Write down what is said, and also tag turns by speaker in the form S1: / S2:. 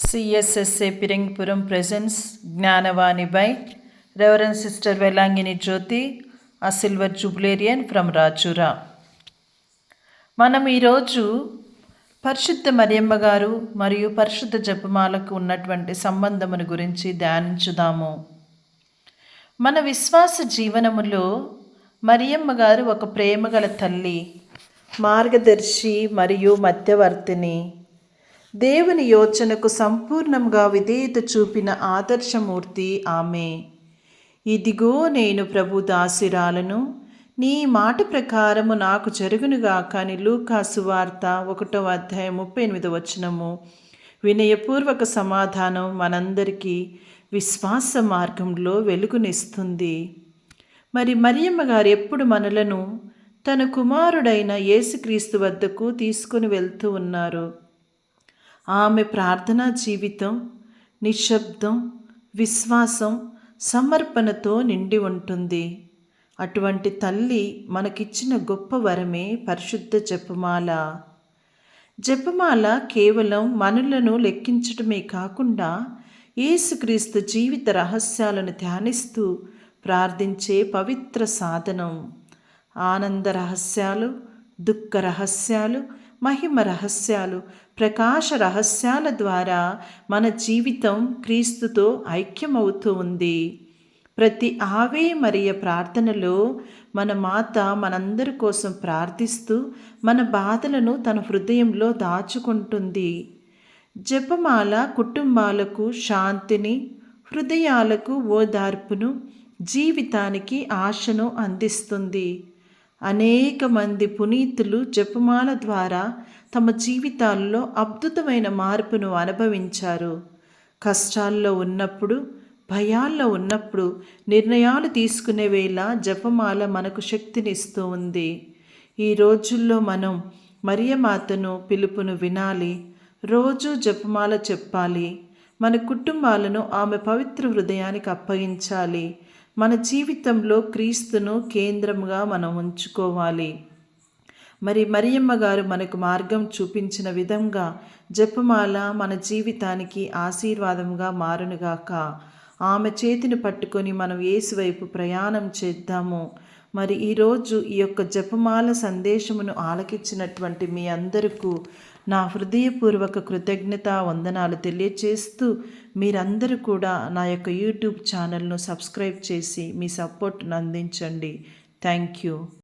S1: CSSA Piringpuram presents Gnanavani by Reverend Sister Velangini Jyoti, a Silver Jubilarian from Rachura. మనం ఈరోజు పరిశుద్ధ మరియమ్మ గారు మరియు పరిశుద్ధ జపమాలకు ఉన్నటువంటి సంబంధమును గురించి ధ్యానించుదాము. మన విశ్వాస జీవనములో మరియమ్మ గారు ఒక ప్రేమగల తల్లి, మార్గదర్శి మరియు మధ్యవర్తిని. దేవుని యోచనకు సంపూర్ణంగా విధేయత చూపిన ఆదర్శమూర్తి ఆమె. ఇదిగో నేను ప్రభు దాసిరాలను, నీ మాట ప్రకారము నాకు జరుగునుగాక అని లూకా సువార్త 1:38 వినయపూర్వక సమాధానం మనందరికీ విశ్వాస మార్గంలో వెలుగునిస్తుంది. మరి మరియమ్మ గారు ఎప్పుడు మనలను తన కుమారుడైన యేసుక్రీస్తు వద్దకు తీసుకుని వెళ్తూ ఉన్నారు. ఆమె ప్రార్థనా జీవితం నిశ్శబ్దం, విశ్వాసం, సమర్పణతో నిండి ఉంటుంది. అటువంటి తల్లి మనకిచ్చిన గొప్ప వరమే పరిశుద్ధ జపమాల. జపమాల కేవలం మనులను లెక్కించటమే కాకుండా యేసుక్రీస్తు జీవిత రహస్యాలను ధ్యానిస్తూ ప్రార్థించే పవిత్ర సాధనం. ఆనంద రహస్యాలు, దుఃఖ రహస్యాలు, మహిమ రహస్యాలు, ప్రకాశ రహస్యాల ద్వారా మన జీవితం క్రీస్తుతో ఐక్యమవుతూ ఉంది. ప్రతి ఆవే మరియ ప్రార్థనలో మన మాత మనందరి కోసం ప్రార్థిస్తూ మన బాధలను తన హృదయంలో దాచుకుంటుంది. జపమాల కుటుంబాలకు శాంతిని, హృదయాలకు ఓదార్పును, జీవితానికి ఆశను అందిస్తుంది. అనేక మంది పునీతులు జపమాల ద్వారా తమ జీవితాల్లో అద్భుతమైన మార్పును అనుభవించారు. కష్టాల్లో ఉన్నప్పుడు, భయాల్లో ఉన్నప్పుడు నిర్ణయాలు తీసుకునే వేళ జపమాల మనకు శక్తినిస్తూ ఉంది. ఈ రోజుల్లో మనం మరియమాతను పిలుపును వినాలి. రోజు జపమాల చెప్పాలి. మన కుటుంబాలను ఆమె పవిత్ర హృదయానికి అప్పగించాలి. మన జీవితంలో క్రీస్తును కేంద్రంగా మనం ఉంచుకోవాలి. మరి మరియమ్మ గారు మనకు మార్గం చూపించిన విధంగా జపమాల మన జీవితానికి ఆశీర్వాదంగా మారునుగాక. ఆమె చేతిని పట్టుకొని మనం యేసు వైపు ప్రయాణం చేద్దాము. మరి ఈరోజు ఈ యొక్క జపమాల సందేశమును ఆలకించినటువంటి మీ అందరికీ నా హృదయపూర్వక కృతజ్ఞత వందనాలు తెలియచేస్తూ, మీరందరూ కూడా నా యొక్క యూట్యూబ్ ఛానల్ను సబ్స్క్రైబ్ చేసి మీ సపోర్ట్ను అందించండి. Thank you.